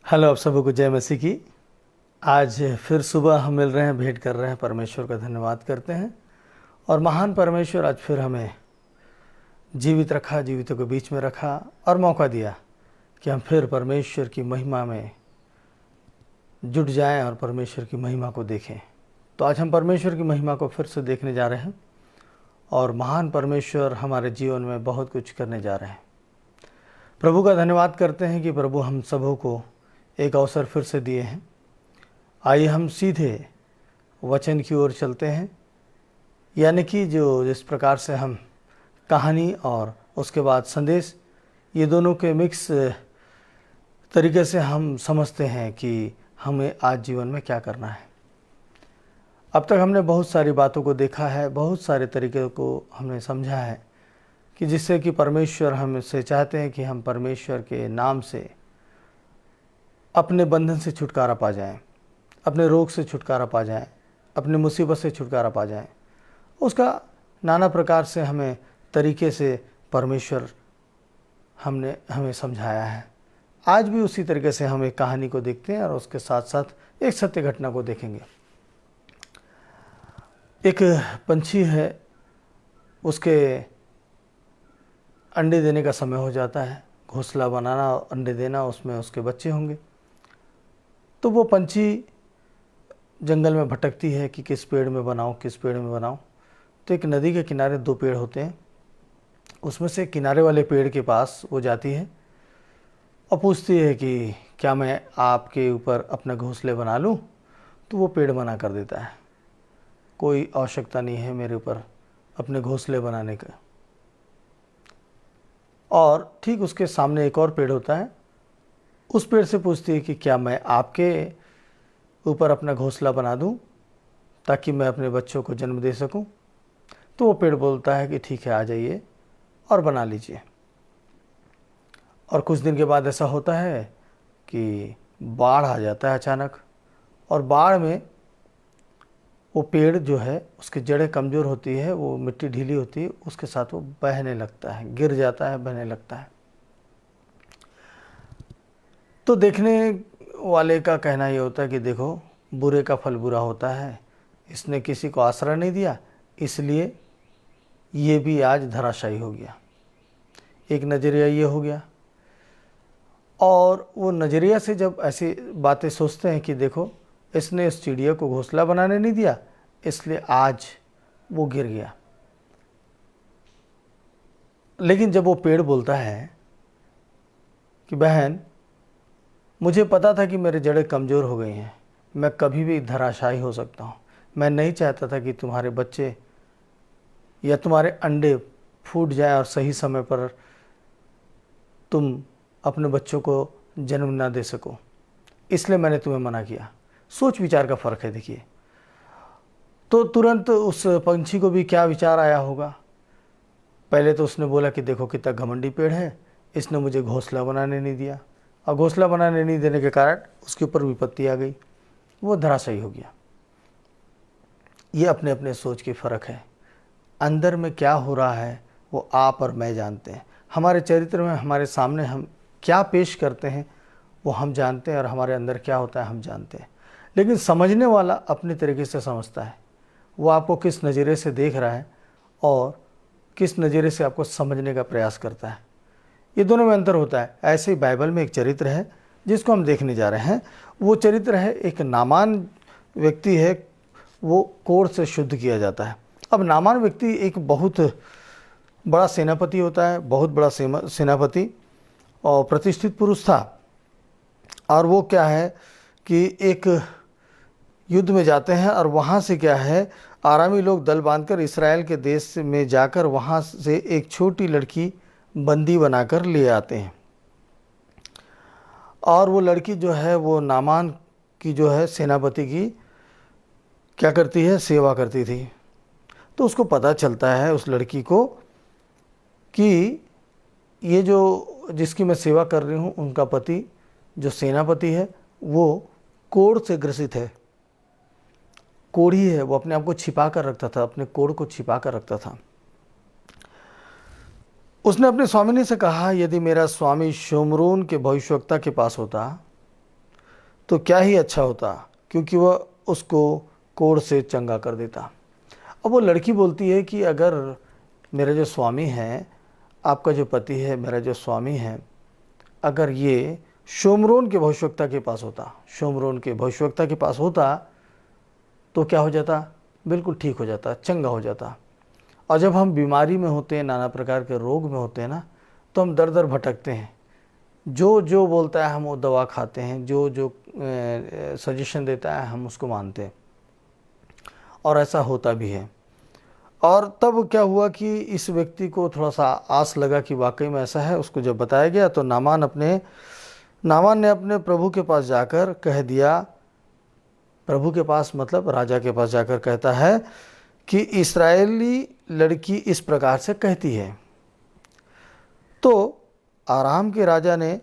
Hello, आप सबको जय मसीह की। आज फिर सुबह हम मिल रहे हैं, भेंट कर रहे हैं, परमेश्वर का धन्यवाद करते हैं। और महान परमेश्वर आज फिर हमें जीवित रखा, जीवितों के बीच में रखा और मौका दिया कि हम फिर परमेश्वर की महिमा में जुट जाएं और परमेश्वर की महिमा को देखें। तो आज हम परमेश्वर की महिमा को फिर से देखने जा रहे हैं और महान परमेश्वर हमारे जीवन में बहुत कुछ करने जा रहे हैं। प्रभु का धन्यवाद करते हैं कि प्रभु हम सबों को एक अवसर फिर से दिए हैं। आइए हम सीधे वचन की ओर चलते हैं, यानी कि जिस प्रकार से हम कहानी और उसके बाद संदेश, ये दोनों के मिक्स तरीके से हम समझते हैं कि हमें आज जीवन में क्या करना है। अब तक हमने बहुत सारी बातों को देखा है, बहुत सारे तरीके को हमने समझा है कि जिससे कि परमेश्वर हमसे चाहते हैं कि हम परमेश्वर के नाम से अपने बंधन से छुटकारा पा जाएं, अपने रोग से छुटकारा पा जाएं, अपनी मुसीबत से छुटकारा पा जाएं। उसका नाना प्रकार से हमें तरीके से परमेश्वर हमें समझाया है। आज भी उसी तरीके से हम एक कहानी को देखते हैं और उसके साथ साथ एक सत्य घटना को देखेंगे। एक पंछी है, उसके अंडे देने का समय हो जाता है, घोंसला बनाना, अंडे देना, उसमें उसके बच्चे होंगे। तो वो पंछी जंगल में भटकती है कि किस पेड़ में बनाऊं, किस पेड़ में बनाऊं। तो एक नदी के किनारे दो पेड़ होते हैं, उसमें से किनारे वाले पेड़ के पास वो जाती है और पूछती है कि क्या मैं आपके ऊपर अपना घोंसले बना लूं। तो वो पेड़ मना कर देता है, कोई आवश्यकता नहीं है मेरे ऊपर अपने घोंसले बनाने का। और ठीक उसके सामने एक और पेड़ होता है, उस पेड़ से पूछती है कि क्या मैं आपके ऊपर अपना घोंसला बना दूं ताकि मैं अपने बच्चों को जन्म दे सकूं। तो वो पेड़ बोलता है कि ठीक है, आ जाइए और बना लीजिए। और कुछ दिन के बाद ऐसा होता है कि बाढ़ आ जाता है अचानक, और बाढ़ में वो पेड़ जो है, उसकी जड़ें कमज़ोर होती है, वो मिट्टी ढीली होती है, उसके साथ वो बहने लगता है, गिर जाता है, बहने लगता है। तो देखने वाले का कहना ये होता है कि देखो, बुरे का फल बुरा होता है, इसने किसी को आसरा नहीं दिया, इसलिए ये भी आज धराशायी हो गया। एक नज़रिया ये हो गया। और वो नज़रिया से जब ऐसी बातें सोचते हैं कि देखो, इसने इस चिड़िया को घोंसला बनाने नहीं दिया, इसलिए आज वो गिर गया। लेकिन जब वो पेड़ बोलता है कि बहन, मुझे पता था कि मेरे जड़ें कमज़ोर हो गई हैं, मैं कभी भी धराशायी हो सकता हूँ। मैं नहीं चाहता था कि तुम्हारे बच्चे या तुम्हारे अंडे फूट जाएं और सही समय पर तुम अपने बच्चों को जन्म ना दे सको, इसलिए मैंने तुम्हें मना किया। सोच विचार का फ़र्क है, देखिए। तो तुरंत उस पंछी को भी क्या विचार आया होगा। पहले तो उसने बोला कि देखो कितना घमंडी पेड़ है, इसने मुझे घोंसला बनाने नहीं दिया, और घोंसला बनाने नहीं देने के कारण उसके ऊपर विपत्ति आ गई, वो धराशायी हो गया। ये अपने अपने सोच के फ़र्क है। अंदर में क्या हो रहा है वो आप और मैं जानते हैं। हमारे चरित्र में हमारे सामने हम क्या पेश करते हैं वो हम जानते हैं, और हमारे अंदर क्या होता है हम जानते हैं। लेकिन समझने वाला अपने तरीके से समझता है, वो आपको किस नज़रिए से देख रहा है और किस नज़रिए से आपको समझने का प्रयास करता है, ये दोनों में अंतर होता है। ऐसे ही बाइबल में एक चरित्र है जिसको हम देखने जा रहे हैं। वो चरित्र है, एक नामान व्यक्ति है, वो कोढ़ से शुद्ध किया जाता है। अब नामान व्यक्ति एक बहुत बड़ा सेनापति होता है, बहुत बड़ा सेनापति और प्रतिष्ठित पुरुष था। और वो क्या है कि एक युद्ध में जाते हैं, और वहाँ से क्या है, आरामी लोग दल बांधकर इस्राएल के देश में जाकर वहाँ से एक छोटी लड़की बंदी बनाकर ले आते हैं। और वो लड़की जो है, वो नामान की जो है सेनापति की क्या करती है, सेवा करती थी। तो उसको पता चलता है उस लड़की को कि ये जो जिसकी मैं सेवा कर रही हूँ, उनका पति जो सेनापति है वो कोढ़ से ग्रसित है, कोढ़ी है। वो अपने आप को छिपा कर रखता था, अपने कोढ़ को छिपा कर रखता था। उसने अपने स्वामिनी से कहा, यदि मेरा स्वामी शोमरोन के भविष्यवक्ता के पास होता तो क्या ही अच्छा होता, क्योंकि वह उसको कोढ़ से चंगा कर देता। अब वो लड़की बोलती है कि अगर मेरे जो स्वामी हैं, आपका जो पति है, मेरा जो स्वामी है, अगर ये शोमरोन के भविष्यवक्ता के पास होता, शोमरोन के भविष्यवक्ता के पास होता, तो क्या हो जाता, बिल्कुल ठीक हो जाता, चंगा हो जाता। और जब हम बीमारी में होते हैं, नाना प्रकार के रोग में होते हैं ना, तो हम दर दर भटकते हैं। जो जो बोलता है हम वो दवा खाते हैं, जो जो सजेशन देता है हम उसको मानते हैं, और ऐसा होता भी है। और तब क्या हुआ कि इस व्यक्ति को थोड़ा सा आस लगा कि वाकई में ऐसा है। उसको जब बताया गया तो नामान ने अपने प्रभु के पास जाकर कह दिया, प्रभु के पास मतलब राजा के पास जाकर कहता है कि इस्राएली लड़की इस प्रकार से कहती है। तो आराम के राजा ने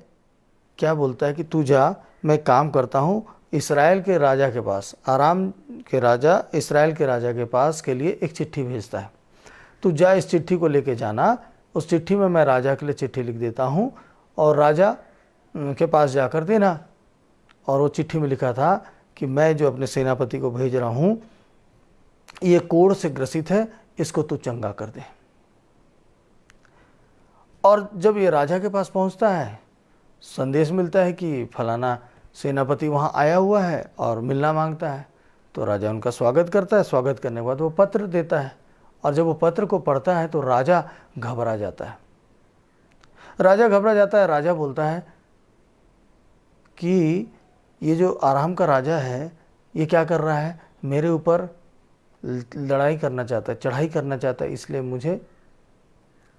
क्या बोलता है कि तू जा, मैं काम करता हूँ इसराइल के राजा के पास। आराम के राजा इसराइल के राजा के पास के लिए एक चिट्ठी भेजता है, तू जा इस चिट्ठी को लेके जाना, उस चिट्ठी में मैं राजा के लिए चिट्ठी लिख देता हूँ और राजा के पास जाकर देना। और वो चिट्ठी में लिखा था कि मैं जो अपने सेनापति को भेज रहा हूँ ये कोढ़ से ग्रसित है, इसको तू चंगा कर दे। और जब ये राजा के पास पहुंचता है, संदेश मिलता है कि फलाना सेनापति वहां आया हुआ है और मिलना मांगता है। तो राजा उनका स्वागत करता है। स्वागत करने के बाद वो पत्र देता है, और जब वो पत्र को पढ़ता है तो राजा घबरा जाता है। राजा बोलता है कि ये जो आराम का राजा है ये क्या कर रहा है, मेरे ऊपर लड़ाई करना चाहता है, चढ़ाई करना चाहता है, इसलिए मुझे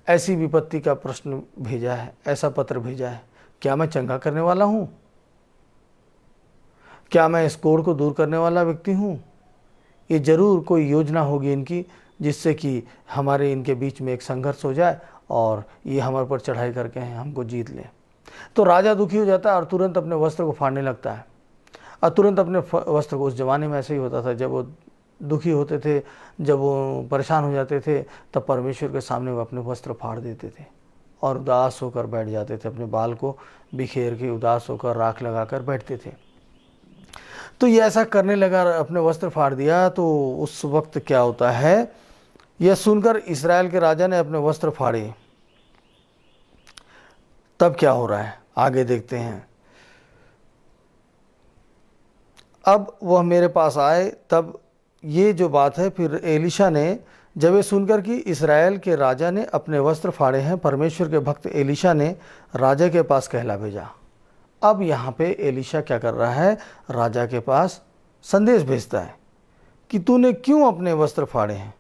ऐसी विपत्ति का प्रश्न भेजा है, ऐसा पत्र भेजा है। क्या मैं चंगा करने वाला हूँ? क्या मैं इस कोढ़ को दूर करने वाला व्यक्ति हूँ? ये जरूर कोई योजना होगी इनकी, जिससे कि हमारे इनके बीच में एक संघर्ष हो जाए और ये हमारे पर चढ़ाई करके हमको जीत ले। तो राजा दुखी हो जाता है और तुरंत अपने वस्त्र को फाड़ने लगता है। और तुरंत अपने वस्त्र को, उस जमाने में ऐसे ही होता था, जब वो दुखी होते थे, जब वो परेशान हो जाते थे, तब परमेश्वर के सामने वो अपने वस्त्र फाड़ देते थे और उदास होकर बैठ जाते थे, अपने बाल को बिखेर के उदास होकर राख लगाकर बैठते थे। तो ये ऐसा करने लगा, अपने वस्त्र फाड़ दिया। तो उस वक्त क्या होता है, यह सुनकर इस्राएल के राजा ने अपने वस्त्र फाड़े। तब क्या हो रहा है आगे देखते हैं। अब वह मेरे पास आए, तब ये जो बात है, फिर एलीशा ने जब ये सुनकर कि इस्राएल के राजा ने अपने वस्त्र फाड़े हैं, परमेश्वर के भक्त एलीशा ने राजा के पास कहला भेजा। अब यहाँ पे एलीशा क्या कर रहा है, राजा के पास संदेश भेजता है कि तूने क्यों अपने वस्त्र फाड़े हैं।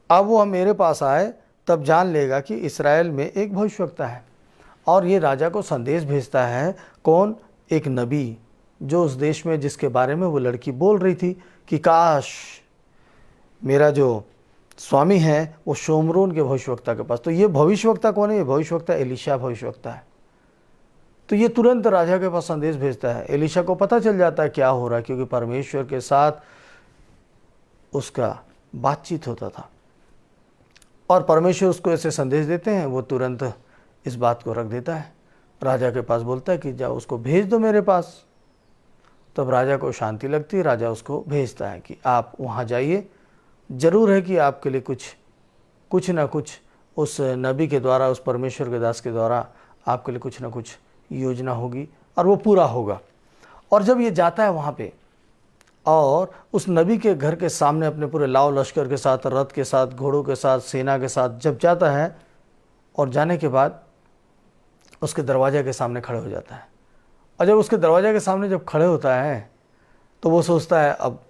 अब वह मेरे पास आए, तब जान लेगा कि इस्राएल में एक भविष्यवक्ता है। और ये राजा को संदेश भेजता है, कौन? एक नबी, जो उस देश में, जिसके बारे में वो लड़की बोल रही थी कि काश मेरा जो स्वामी है वो शोमरोन के भविष्यवक्ता के पास। तो ये भविष्यवक्ता कौन है? ये भविष्यवक्ता एलीशा भविष्यवक्ता है। तो ये तुरंत राजा के पास संदेश भेजता है। एलीशा को पता चल जाता है क्या हो रहा है, क्योंकि परमेश्वर के साथ उसका बातचीत होता था और परमेश्वर उसको ऐसे संदेश देते हैं, वो तुरंत इस बात को रख देता है। राजा के पास बोलता है कि जाओ उसको भेज दो मेरे पास। तब राजा को शांति लगती है, राजा उसको भेजता है कि आप वहाँ जाइए, ज़रूर है कि आपके लिए कुछ ना कुछ उस नबी के द्वारा, उस परमेश्वर के दास के द्वारा आपके लिए कुछ ना कुछ योजना होगी और वो पूरा होगा। और जब ये जाता है वहाँ पे और उस नबी के घर के सामने अपने पूरे लाव लश्कर के साथ, रथ के साथ, घोड़ों के साथ, सेना के साथ जब जाता है, और जाने के बाद उसके दरवाजे के सामने खड़े हो जाता है। और जब उसके दरवाजे के सामने जब खड़े होता है तो वो सोचता है अब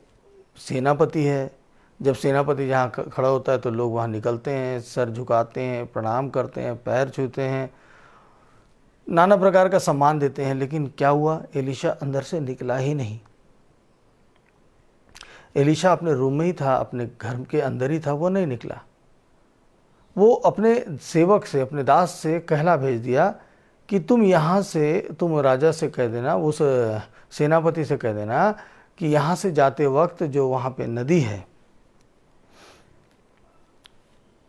सेनापति है। जब सेनापति जहाँ खड़ा होता है तो लोग वहाँ निकलते हैं, सर झुकाते हैं, प्रणाम करते हैं, पैर छूते हैं, नाना प्रकार का सम्मान देते हैं। लेकिन क्या हुआ, एलीशा अंदर से निकला ही नहीं। एलीशा अपने रूम में ही था, अपने घर के अंदर ही था, वो नहीं निकला। वो अपने सेवक से, अपने दास से कहला भेज दिया कि तुम यहाँ से, तुम राजा से कह देना, उस सेनापति से कह देना कि यहाँ से जाते वक्त जो वहाँ पे नदी है,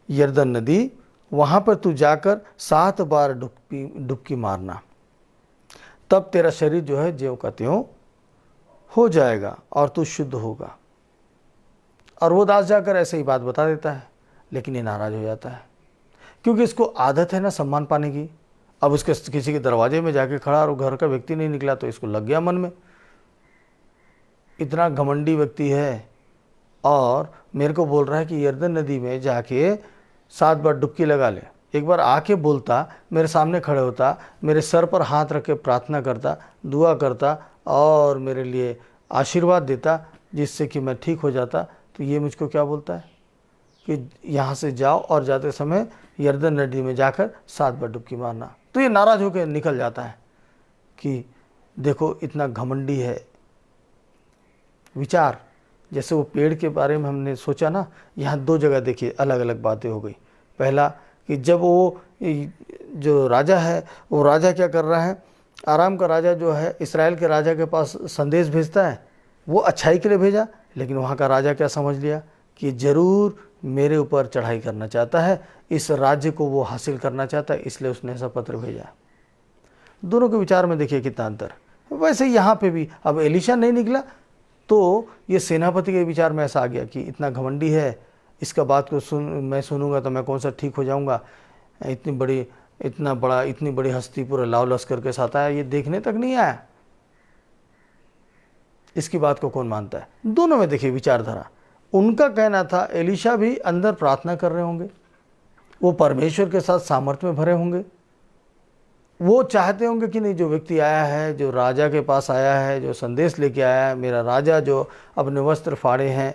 यरदन नदी, वहाँ पर तू जाकर 7 बार डुबकी मारना, तब तेरा शरीर जो है ज्यों का त्यों हो जाएगा और तू शुद्ध होगा। और वो दास जाकर ऐसे ही बात बता देता है, लेकिन ये नाराज हो जाता है क्योंकि इसको आदत है ना सम्मान पाने की। अब उसके किसी के दरवाजे में जाके खड़ा और घर का व्यक्ति नहीं निकला तो इसको लग गया मन में, इतना घमंडी व्यक्ति है और मेरे को बोल रहा है कि यर्दन नदी में जाके 7 बार डुबकी लगा ले। एक बार आके बोलता, मेरे सामने खड़े होता, मेरे सर पर हाथ रख के प्रार्थना करता, दुआ करता और मेरे लिए आशीर्वाद देता जिससे कि मैं ठीक हो जाता, तो ये मुझको क्या बोलता है कि यहाँ से जाओ और जाते समय यर्दन नदी में जाकर 7 बार डुबकी मारना। तो ये नाराज होकर निकल जाता है कि देखो इतना घमंडी है। विचार, जैसे वो पेड़ के बारे में हमने सोचा ना, यहाँ 2 जगह देखिए अलग अलग बातें हो गई। पहला कि जब वो जो राजा है, वो राजा क्या कर रहा है, आराम का राजा जो है इस्राएल के राजा के पास संदेश भेजता है, वो अच्छाई के लिए भेजा, लेकिन वहाँ का राजा क्या समझ लिया कि ज़रूर मेरे ऊपर चढ़ाई करना चाहता है, इस राज्य को वो हासिल करना चाहता है, इसलिए उसने ऐसा पत्र भेजा। दोनों के विचार में देखिए कितना अंतर। वैसे यहाँ पे भी अब एलीशा नहीं निकला तो ये सेनापति के विचार में ऐसा आ गया कि इतना घमंडी है, इसका बात को मैं सुनूंगा तो मैं कौन सा ठीक हो जाऊंगा, इतनी बड़ी हस्ती पूरे लाव लश्कर के साथ आया, ये देखने तक नहीं आया, इसकी बात को कौन मानता है। दोनों में देखिए विचारधारा। उनका कहना था एलीशा भी अंदर प्रार्थना कर रहे होंगे, वो परमेश्वर के साथ सामर्थ्य में भरे होंगे, वो चाहते होंगे कि नहीं जो व्यक्ति आया है, जो राजा के पास आया है, जो संदेश लेके आया है, मेरा राजा जो अपने वस्त्र फाड़े हैं,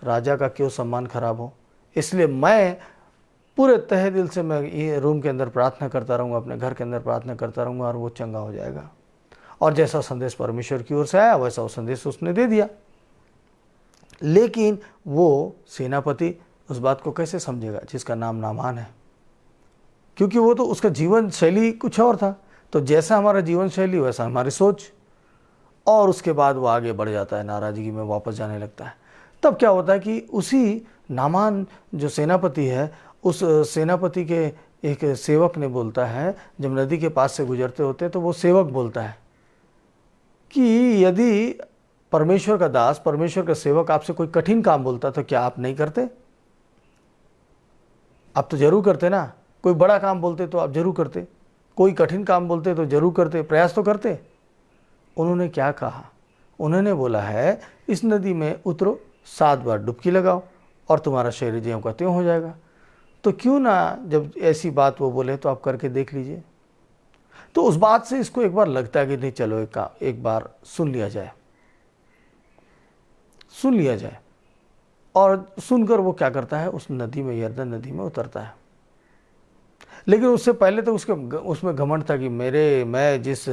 राजा का क्यों सम्मान खराब हो, इसलिए मैं पूरे तहे दिल से मैं ये रूम के अंदर प्रार्थना करता रहूँगा, अपने घर के अंदर प्रार्थना करता रहूँगा और वो चंगा हो जाएगा। और जैसा संदेश परमेश्वर की ओर से आया वैसा वो संदेश उसने दे दिया। लेकिन वो सेनापति उस बात को कैसे समझेगा जिसका नाम नामान है, क्योंकि वो तो उसका जीवन शैली कुछ और था। तो जैसा हमारा जीवन शैली वैसा हमारी सोच, और उसके बाद वो आगे बढ़ जाता है, नाराज़गी में वापस जाने लगता है। तब क्या होता है कि उसी नामान जो सेनापति है, उस सेनापति के एक सेवक ने बोलता है, जब नदी के पास से गुजरते होते तो वो सेवक बोलता है कि यदि परमेश्वर का दास, परमेश्वर का सेवक आपसे कोई कठिन काम बोलता तो क्या आप नहीं करते? आप तो जरूर करते ना। कोई बड़ा काम बोलते तो आप जरूर करते, कोई कठिन काम बोलते तो जरूर करते, प्रयास तो करते। उन्होंने क्या कहा? उन्होंने बोला है इस नदी में उतरो, 7 बार डुबकी लगाओ और तुम्हारा शरीर ज्यों का त्यों हो जाएगा। तो क्यों ना, जब ऐसी बात वो बोले तो आप करके देख लीजिए। तो उस बात से इसको एक बार लगता है कि नहीं चलो एक बार सुन लिया जाए, और सुनकर वो क्या करता है, उस नदी में, यर्दन नदी में उतरता है। लेकिन उससे पहले तो उसमें घमंड था कि मैं जिस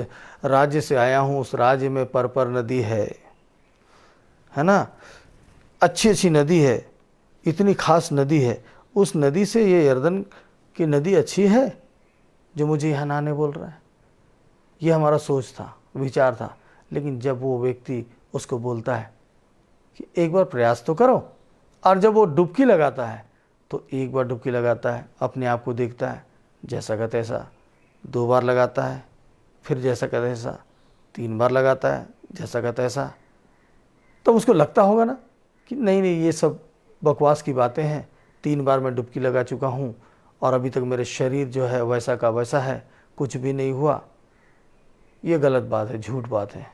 राज्य से आया हूँ उस राज्य में पर नदी है ना, अच्छी नदी है, इतनी खास नदी है, उस नदी से ये यर्दन की नदी अच्छी है जो मुझे यहाँ नहाने बोल रहा है। ये हमारा सोच था, विचार था। लेकिन जब वो व्यक्ति उसको बोलता है कि एक बार प्रयास तो करो, और जब वो डुबकी लगाता है तो एक बार डुबकी लगाता है, अपने आप को देखता है, जैसा का तैसा, 2 बार लगाता है, फिर जैसा का तैसा, 3 बार लगाता है, जैसा का तैसा। तो उसको लगता होगा ना कि नहीं ये सब बकवास की बातें हैं, 3 बार मैं डुबकी लगा चुका हूँ और अभी तक मेरे शरीर जो है वैसा का वैसा है, कुछ भी नहीं हुआ। ये गलत बात है, झूठ बात है।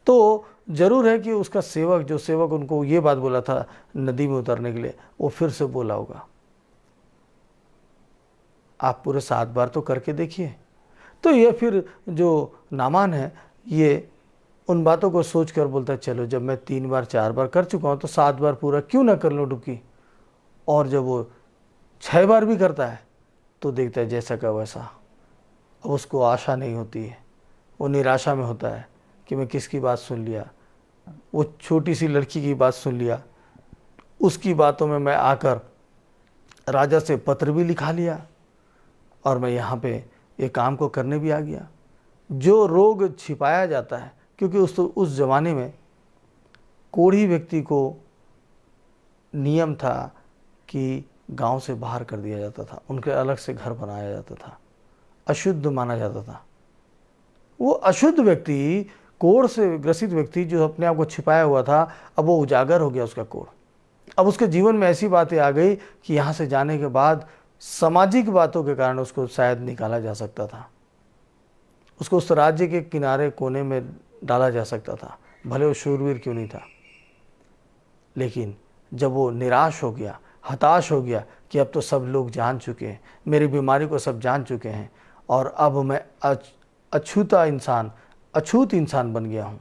तो ज़रूर है कि उसका जो सेवक उनको ये बात बोला था नदी में उतरने के लिए, वो फिर से बोला होगा, आप पूरे 7 बार तो करके देखिए। तो ये फिर जो नामान है, ये उन बातों को सोच कर बोलता है चलो जब मैं 3 बार 4 बार कर चुका हूँ तो 7 बार पूरा क्यों ना कर लूँ डुबकी। और जब वो 6 बार भी करता है तो देखता है जैसा का वैसा। अब उसको आशा नहीं होती है, वो निराशा में होता है कि मैं किसकी बात सुन लिया, वो छोटी सी लड़की की बात सुन लिया, उसकी बातों में मैं आकर राजा से पत्र भी लिखा लिया और मैं यहाँ पे ये काम को करने भी आ गया। जो रोग छिपाया जाता है, क्योंकि उस ज़माने में कोढ़ी व्यक्ति को नियम था कि गांव से बाहर कर दिया जाता था, उनके अलग से घर बनाया जाता था, अशुद्ध माना जाता था। वो अशुद्ध व्यक्ति, कोढ़ से ग्रसित व्यक्ति जो अपने आप को छिपाया हुआ था, अब वो उजागर हो गया उसका कोढ़। अब उसके जीवन में ऐसी बातें आ गई कि यहाँ से जाने के बाद सामाजिक बातों के कारण उसको शायद निकाला जा सकता था, उसको उस राज्य के किनारे कोने में डाला जा सकता था, भले वो शूरवीर क्यों नहीं था। लेकिन जब वो निराश हो गया, हताश हो गया कि अब तो सब लोग जान चुके हैं, मेरी बीमारी को सब जान चुके हैं और अब मैं अछूत इंसान बन गया हूँ,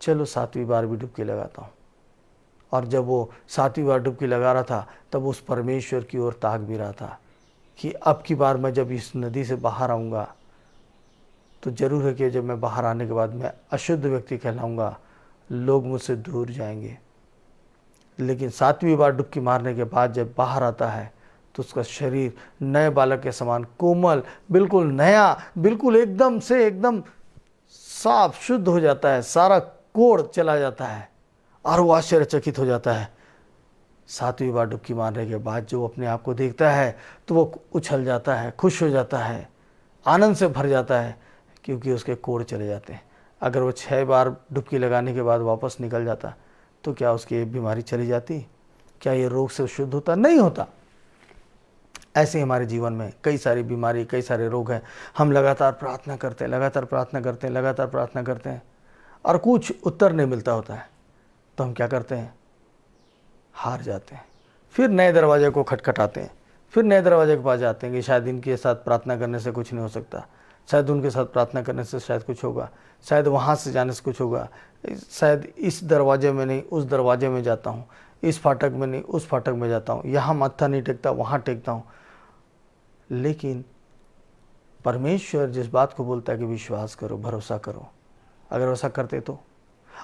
चलो 7वीं बार भी डुबकी लगाता हूँ। और जब वो 7वीं बार डुबकी लगा रहा था तब उस परमेश्वर की ओर ताक भी रहा था कि अब की बार मैं जब इस नदी से बाहर आऊँगा तो ज़रूर है कि जब मैं बाहर आने के बाद मैं अशुद्ध व्यक्ति कहलाऊँगा, लोग मुझसे दूर जाएंगे। लेकिन 7वीं बार डुबकी मारने के बाद जब बाहर आता है तो उसका शरीर नए बालक के समान कोमल, बिल्कुल नया, बिल्कुल एकदम साफ शुद्ध हो जाता है, सारा कोढ़ चला जाता है और वो आश्चर्यचकित हो जाता है। 7वीं बार डुबकी मारने के बाद जो अपने आप को देखता है तो वो उछल जाता है, खुश हो जाता है, आनंद से भर जाता है क्योंकि उसके कोढ़ चले जाते हैं। अगर वो 6 बार डुबकी लगाने के बाद वापस निकल जाता तो क्या उसकी ये बीमारी चली जाती? क्या ये रोग से शुद्ध होता? नहीं होता। ऐसे हमारे जीवन में कई सारी बीमारी, कई सारे रोग हैं। हम लगातार प्रार्थना करते हैं और कुछ उत्तर नहीं मिलता होता है तो हम क्या करते हैं? हार जाते हैं। फिर नए दरवाजे को खटखटाते हैं, फिर नए दरवाजे के पास जाते हैं कि शायद इनके साथ प्रार्थना करने से कुछ नहीं हो सकता, शायद उनके साथ प्रार्थना करने से शायद कुछ होगा, शायद वहाँ से जाने से कुछ होगा, शायद इस दरवाजे में नहीं उस दरवाजे में जाता हूँ, इस फाटक में नहीं उस फाटक में जाता हूँ, यहाँ मत्था नहीं टेकता वहाँ टेकता हूँ। लेकिन परमेश्वर जिस बात को बोलता है कि विश्वास करो, भरोसा करो, अगर वैसा करते तो,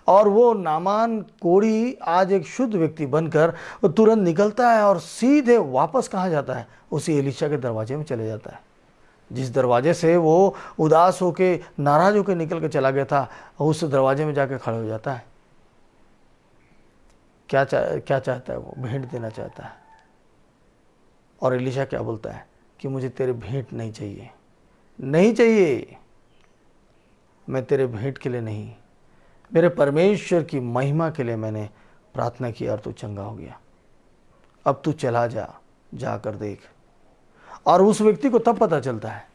और वो नामान कोढ़ी आज एक शुद्ध व्यक्ति बनकर वो तुरंत निकलता है और सीधे वापस कहाँ जाता है? उसी एलीशा के दरवाजे में चले जाता है, जिस दरवाजे से वो उदास होके, नाराज होके निकल के चला गया था, उस दरवाजे में जाके खड़े हो जाता है। क्या चाहता है? वो भेंट देना चाहता है। और एलीशा क्या बोलता है कि मुझे तेरे भेंट नहीं चाहिए, नहीं चाहिए, मैं तेरे भेंट के लिए नहीं, मेरे परमेश्वर की महिमा के लिए मैंने प्रार्थना की और तू चंगा हो गया, अब तू चला जाकर देख। और उस व्यक्ति को तब पता चलता है,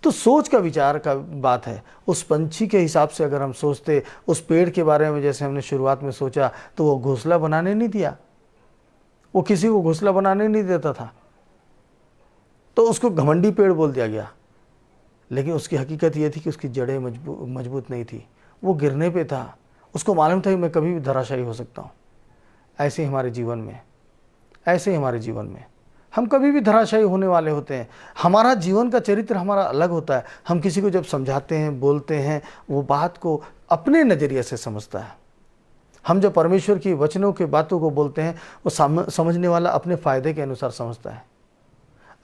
तो सोच का विचार का बात है। उस पंछी के हिसाब से अगर हम सोचते, उस पेड़ के बारे में जैसे हमने शुरुआत में सोचा, तो वो घोंसला बनाने नहीं दिया, वो किसी को घोंसला बनाने नहीं देता था, तो उसको घमंडी पेड़ बोल दिया गया। लेकिन उसकी हकीकत ये थी कि उसकी जड़ें मजबूत नहीं थी, वो गिरने पे था, उसको मालूम था कि मैं कभी भी धराशायी हो सकता हूँ। ऐसे ही हमारे जीवन में हम कभी भी धराशायी होने वाले होते हैं। हमारा जीवन का चरित्र हमारा अलग होता है। हम किसी को जब समझाते हैं, बोलते हैं, वो बात को अपने नज़रिए से समझता है। हम जब परमेश्वर की वचनों के बातों को बोलते हैं, वो समझने वाला अपने फ़ायदे के अनुसार समझता है।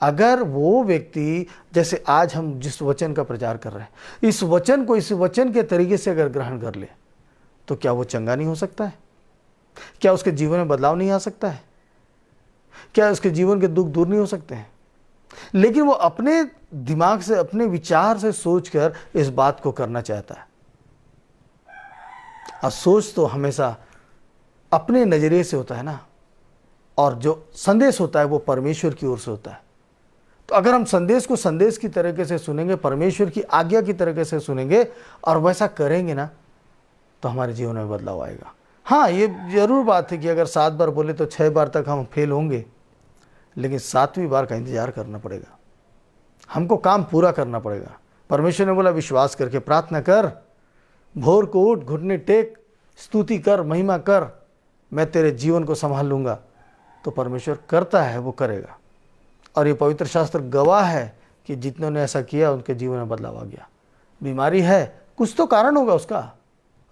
अगर वो व्यक्ति, जैसे आज हम जिस वचन का प्रचार कर रहे हैं, इस वचन के तरीके से अगर ग्रहण कर ले, तो क्या वो चंगा नहीं हो सकता है? क्या उसके जीवन में बदलाव नहीं आ सकता है? क्या उसके जीवन के दुख दूर नहीं हो सकते हैं? लेकिन वो अपने दिमाग से, अपने विचार से सोचकर इस बात को करना चाहता है। और सोच तो हमेशा अपने नजरिए से होता है ना, और जो संदेश होता है वो परमेश्वर की ओर से होता है। तो अगर हम संदेश को संदेश की तरीके से सुनेंगे, परमेश्वर की आज्ञा की तरीके से सुनेंगे और वैसा करेंगे ना, तो हमारे जीवन में बदलाव आएगा। हाँ, ये जरूर बात है कि अगर 7 बार बोले तो 6 बार तक हम फेल होंगे, लेकिन 7वीं बार का इंतजार करना पड़ेगा, हमको काम पूरा करना पड़ेगा। परमेश्वर ने बोला विश्वास करके प्रार्थना कर, भोर को उठ, घुटने टेक, स्तुति कर, महिमा कर, मैं तेरे जीवन को संभाल लूँगा। तो परमेश्वर करता है, वो करेगा। और ये पवित्र शास्त्र गवाह है कि जितनों ने ऐसा किया उनके जीवन में बदलाव आ गया। बीमारी है, कुछ तो कारण होगा उसका,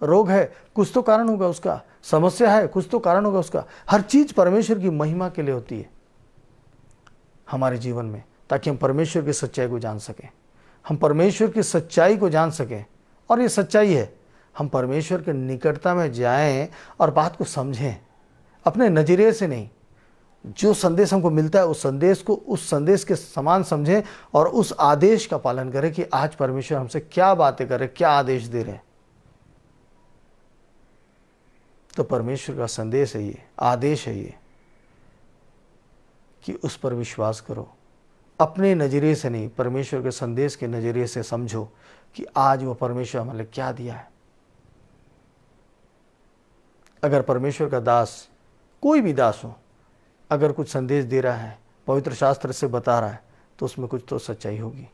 रोग है, कुछ तो कारण होगा उसका, समस्या है, कुछ तो कारण होगा उसका। हर चीज़ परमेश्वर की महिमा के लिए होती है हमारे जीवन में, ताकि हम परमेश्वर की सच्चाई को जान सकें, हम परमेश्वर की सच्चाई को जान सकें। और ये सच्चाई है, हम परमेश्वर के निकटता में जाएं और बात को समझें, अपने नज़रिए से नहीं। जो संदेश हमको मिलता है उस संदेश को उस संदेश के समान समझें और उस आदेश का पालन करें कि आज परमेश्वर हमसे क्या बातें करे, क्या आदेश दे रहे हैं। तो परमेश्वर का संदेश है ये, आदेश है ये कि उस पर विश्वास करो। अपने नज़रिए से नहीं, परमेश्वर के संदेश के नज़रिए से समझो कि आज वो परमेश्वर हमारे लिए क्या दिया है। अगर परमेश्वर का दास, कोई भी दास हो, अगर कुछ संदेश दे रहा है, पवित्र शास्त्र से बता रहा है, तो उसमें कुछ तो सच्चाई होगी।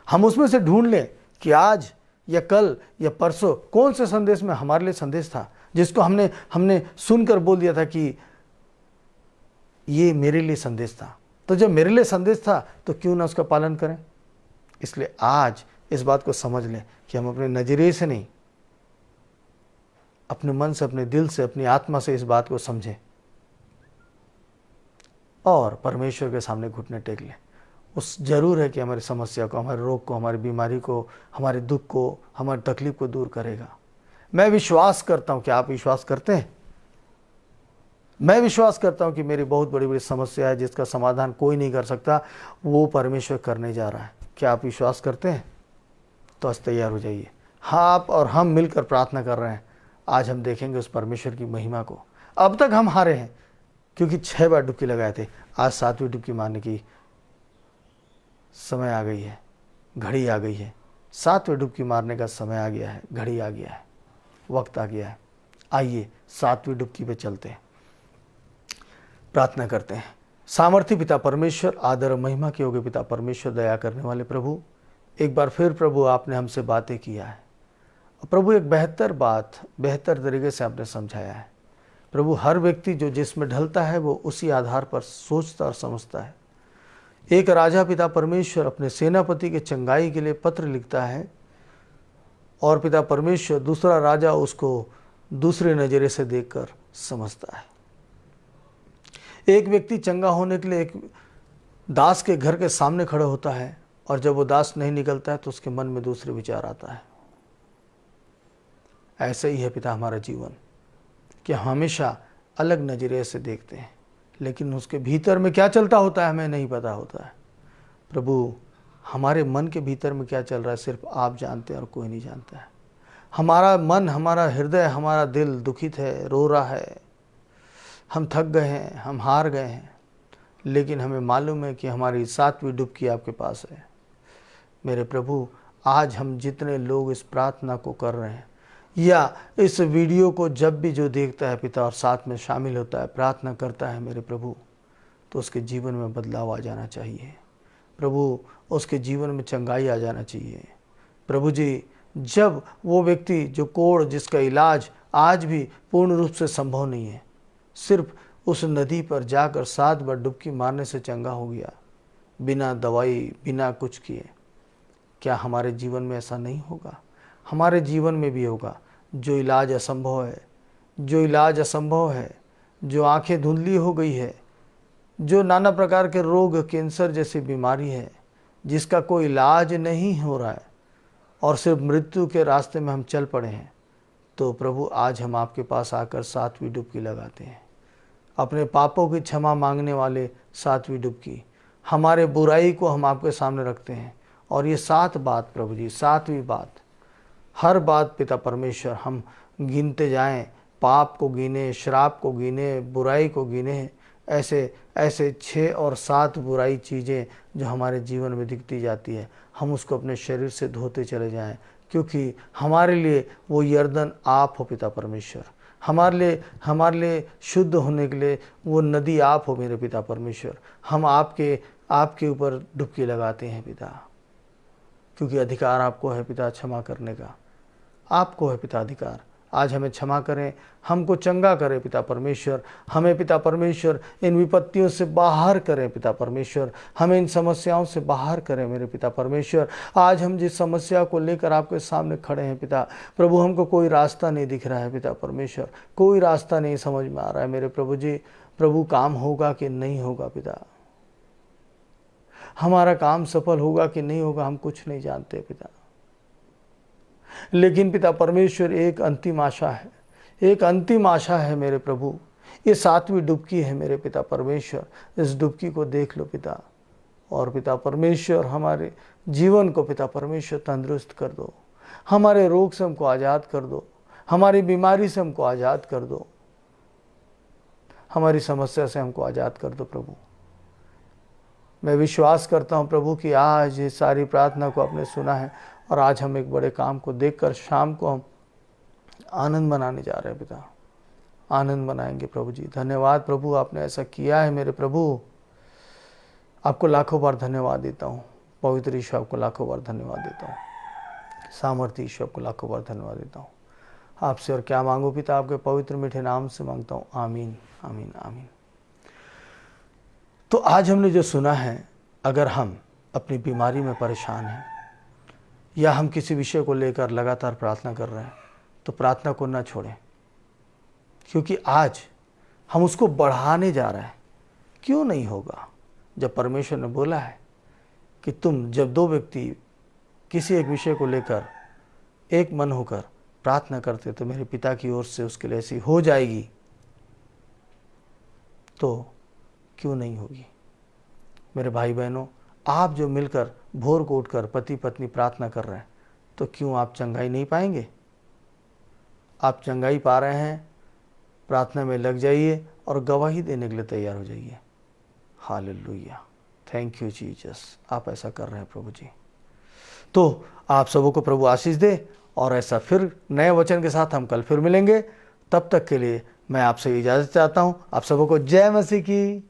हम उसमें से ढूंढ लें कि आज या कल या परसों कौन से संदेश में हमारे लिए संदेश था जिसको हमने सुनकर बोल दिया था कि ये मेरे लिए संदेश था। तो जब मेरे लिए संदेश था तो क्यों ना उसका पालन करें। इसलिए आज इस बात को समझ लें कि हम अपने नज़रिए से नहीं, अपने मन से, अपने दिल से, अपनी आत्मा से इस बात को समझें और परमेश्वर के सामने घुटने टेक लें। उस जरूर है कि हमारी समस्या को, हमारे रोग को, हमारी बीमारी को, हमारे दुख को, हमारी तकलीफ को दूर करेगा। मैं विश्वास करता हूं कि आप विश्वास करते हैं। मैं विश्वास करता हूं कि मेरी बहुत बड़ी बड़ी समस्या है जिसका समाधान कोई नहीं कर सकता, वो परमेश्वर करने जा रहा है। क्या आप विश्वास करते हैं? तो आज तैयार हो जाइए। हाँ, आप और हम मिलकर प्रार्थना कर रहे हैं। आज हम देखेंगे उस परमेश्वर की महिमा को। अब तक हम हारे हैं क्योंकि 6 बार डुबकी लगाए थे। आज 7वीं डुबकी मारने की समय आ गई है, घड़ी आ गई है। 7वीं डुबकी मारने का समय आ गया है, घड़ी आ गया है, वक्त आ गया है। आइए 7वीं डुबकी पे चलते हैं, प्रार्थना करते हैं। सामर्थी पिता परमेश्वर, आदर और महिमा के योग्य पिता परमेश्वर, दया करने वाले प्रभु, एक बार फिर प्रभु आपने हमसे बातें किया है। प्रभु एक बेहतर तरीके से आपने समझाया है। प्रभु हर व्यक्ति जो जिसमें ढलता है वो उसी आधार पर सोचता और समझता है। एक राजा पिता परमेश्वर अपने सेनापति के चंगाई के लिए पत्र लिखता है और पिता परमेश्वर दूसरा राजा उसको दूसरे नज़रिए से देखकर समझता है। एक व्यक्ति चंगा होने के लिए एक दास के घर के सामने खड़ा होता है और जब वो दास नहीं निकलता है तो उसके मन में दूसरे विचार आता है। ऐसा ही है पिता हमारा जीवन कि हम हमेशा अलग नज़रिए से देखते हैं, लेकिन उसके भीतर में क्या चलता होता है हमें नहीं पता होता है। प्रभु हमारे मन के भीतर में क्या चल रहा है सिर्फ आप जानते हैं और कोई नहीं जानता है। हमारा मन, हमारा हृदय, हमारा दिल दुखित है, रो रहा है, हम थक गए हैं, हम हार गए हैं, लेकिन हमें मालूम है कि हमारी 7वीं डुबकी आपके पास है। मेरे प्रभु, आज हम जितने लोग इस प्रार्थना को कर रहे हैं या इस वीडियो को जब भी जो देखता है पिता और साथ में शामिल होता है, प्रार्थना करता है मेरे प्रभु, तो उसके जीवन में बदलाव आ जाना चाहिए। प्रभु उसके जीवन में चंगाई आ जाना चाहिए। प्रभु जी, जब वो व्यक्ति जो कोढ़ जिसका इलाज आज भी पूर्ण रूप से संभव नहीं है, सिर्फ उस नदी पर जाकर 7 बार डुबकी मारने से चंगा हो गया, बिना दवाई, बिना कुछ किए, क्या हमारे जीवन में ऐसा नहीं होगा? हमारे जीवन में भी होगा। जो इलाज असंभव है, जो आंखें धुंधली हो गई है, जो नाना प्रकार के रोग, कैंसर जैसी बीमारी है जिसका कोई इलाज नहीं हो रहा है और सिर्फ मृत्यु के रास्ते में हम चल पड़े हैं, तो प्रभु आज हम आपके पास आकर 7वीं डुबकी लगाते हैं। अपने पापों की क्षमा मांगने वाले 7वीं डुबकी, हमारे बुराई को हम आपके सामने रखते हैं और ये 7 बात प्रभु जी, 7वीं बात, हर बात पिता परमेश्वर हम गिनते जाएं, पाप को गिने, श्राप को गिने, बुराई को गिने, ऐसे 6 और 7 बुराई चीज़ें जो हमारे जीवन में दिखती जाती है, हम उसको अपने शरीर से धोते चले जाएं, क्योंकि हमारे लिए वो यर्दन आप हो पिता परमेश्वर। हमारे लिए शुद्ध होने के लिए वो नदी आप हो मेरे पिता परमेश्वर। हम आपके ऊपर डुबकी लगाते हैं पिता, क्योंकि अधिकार आपको है पिता क्षमा करने का, आपको है पिता अधिकार। आज हमें क्षमा करें, हमको चंगा करें पिता परमेश्वर। हमें पिता परमेश्वर इन विपत्तियों से बाहर करें पिता परमेश्वर। हमें इन समस्याओं से बाहर करें मेरे पिता परमेश्वर। आज हम जिस समस्या को लेकर आपके सामने खड़े हैं पिता प्रभु, हमको कोई रास्ता नहीं दिख रहा है पिता परमेश्वर, कोई रास्ता नहीं समझ में आ रहा है मेरे प्रभु जी। प्रभु काम होगा कि नहीं होगा पिता, हमारा काम सफल होगा कि नहीं होगा, हम कुछ नहीं जानते पिता। लेकिन पिता परमेश्वर एक अंतिम आशा है मेरे प्रभु, ये 7वीं डुबकी है मेरे पिता परमेश्वर, इस डुबकी को देख लो पिता। और पिता परमेश्वर हमारे जीवन को पिता परमेश्वर तंदुरुस्त कर दो, हमारे रोग से हमको आज़ाद कर दो, हमारी बीमारी से हमको आज़ाद कर दो, हमारी समस्या से हमको आज़ाद कर दो प्रभु। मैं विश्वास करता हूँ प्रभु कि आज ये सारी प्रार्थना को आपने सुना है और आज हम एक बड़े काम को देखकर शाम को हम आनंद मनाने जा रहे हैं पिता, आनंद मनाएंगे प्रभु जी। धन्यवाद प्रभु, आपने ऐसा किया है मेरे प्रभु, आपको लाखों बार धन्यवाद देता हूँ। पवित्र ईश्वर आपको लाखों बार धन्यवाद देता हूँ, सामर्थ्य ईश्वर आपको लाखों बार धन्यवाद देता हूँ। आपसे और क्या मांगो पिता, आपके पवित्र मीठे नाम से मांगता हूँ, आमीन आमीन आमीन। तो आज हमने जो सुना है, अगर हम अपनी बीमारी में परेशान हैं या हम किसी विषय को लेकर लगातार प्रार्थना कर रहे हैं, तो प्रार्थना को ना छोड़ें, क्योंकि आज हम उसको बढ़ाने जा रहे हैं। क्यों नहीं होगा, जब परमेश्वर ने बोला है कि तुम जब 2 व्यक्ति किसी एक विषय को लेकर एक मन होकर प्रार्थना करते तो मेरे पिता की ओर से उसके लिए ऐसी हो जाएगी, तो क्यों नहीं होगी। मेरे भाई बहनों, आप जो मिलकर भोर को उठकर पति पत्नी प्रार्थना कर रहे हैं, तो क्यों आप चंगाई नहीं पाएंगे। आप चंगाई पा रहे हैं, प्रार्थना में लग जाइए और गवाही देने के लिए तैयार हो जाइए। हालेलुया, थैंक यू जीसस, आप ऐसा कर रहे हैं प्रभु जी। तो आप सबों को प्रभु आशीष दे, और ऐसा फिर नए वचन के साथ हम कल फिर मिलेंगे। तब तक के लिए मैं आपसे इजाज़त चाहता हूँ। आप सबों को जय मसीह की।